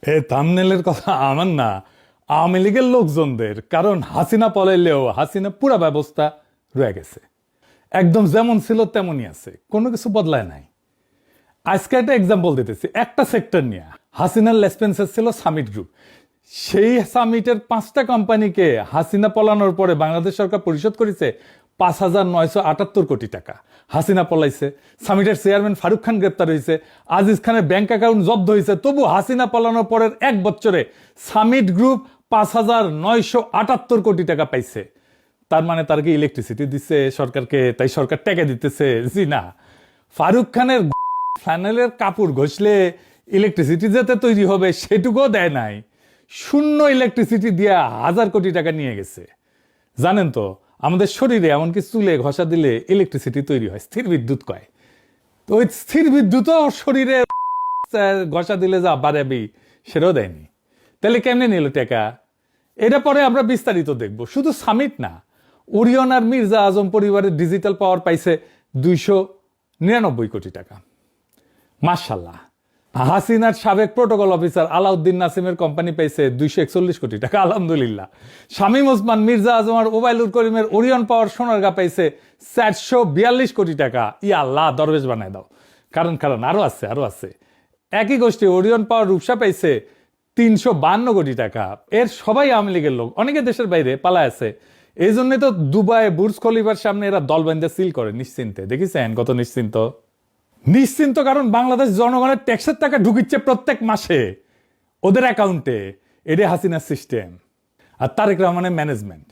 এ থাম্বনেলের কথা আমার না, আওয়ামী লীগের লোকজনদের। কারণ হাসিনা পলাইলেও হাসিনা পুরা ব্যবস্থা রয়ে গেছে, একদম যেমন ছিল তেমনই আছে, কোনো কিছু বদলায় নাই। আজকে একটা এক্সাম্পল দিতেছি একটা সেক্টর নিয়ে। হাসিনার লেসপেন্সার ছিল সামিট গ্রুপ। সেই সামিটের 5টা কোম্পানিকে হাসিনা পলানোর পরে বাংলাদেশ সরকার পরিশোধ করেছে 5,978 কোটি টাকা। হাসিনা পলাইছে, সামিটের চেয়ারম্যান ফারুক খান গ্রেপ্তার হয়েছে, আজিজ খানের ব্যাংক অ্যাকাউন্ট জব্দ হয়েছে, তবু হাসিনা পলানোর পরের 1 বছরে সামিট গ্রুপ 5,978 কোটি টাকা পাইছে। তার মানে তার কি ইলেকট্রিসিটি দিচ্ছে সরকারকে, তাই সরকার টাকা দিতেছে? জি না। ফারুক খানের ফ্যানেলের কাপড় ঘষলে ইলেকট্রিসিটি যেতে তৈরি হবে সেটুকুও দেয় নাই। শূন্য ইলেকট্রিসিটি দিয়ে 1,000 কোটি টাকা নিয়ে গেছে। জানেন তো, আমাদের শরীরে এমনকি চুলে ঘষা দিলে ইলেকট্রিসিটি তৈরি হয়, স্থির বিদ্যুৎ কয়। তো ওই স্থির বিদ্যুৎও শরীরে ঘষা দিলে যা বাড়াবি সেটাও দেয়নি। তাহলে কেমনে নিল টাকা? এটা পরে আমরা বিস্তারিত দেখব। শুধু সামিট না, ওরিয়ন আর মির্জা আজম পরিবারের ডিজিটাল পাওয়ার পাইছে 299 কোটি টাকা। মাশাল্লাহ। হাসিনার সাবেক প্রোটোকল অফিসার আলাউদ্দিন নাসিমের কোম্পানি পাইছে 241 কোটি টাকা, আলহামদুলিল্লাহ। শামীম ওসমান, মির্জা আজম আর ওবায়দুল করিমের ওরিয়ন পাওয়ার সোনারগাঁ পাইছে 442 কোটি টাকা। ইয়া আল্লাহ, দরবেশ বানায় দাও। কারণ আরো আছে। একই গোষ্ঠী ওরিয়ন পাওয়ার রূপসা পাইছে 352 কোটি টাকা। এর সবাই আওয়ামী লীগের লোক, অনেকে দেশের বাইরে পালায় আছে। এই জন্যই তো দুবাই বুর্জ খলিফার সামনে এরা দল বান্ধে সিল করে নিশ্চিন্তে। দেখেছেন কত নিশ্চিন্ত? কারণ বাংলাদেশ জনগণের ট্যাক্সের টাকা ঢুকিচ্ছে প্রত্যেক মাসে ওদের অ্যাকাউন্টে। এটা হাসিনার সিস্টেম আর তারেক রহমানের ম্যানেজমেন্ট।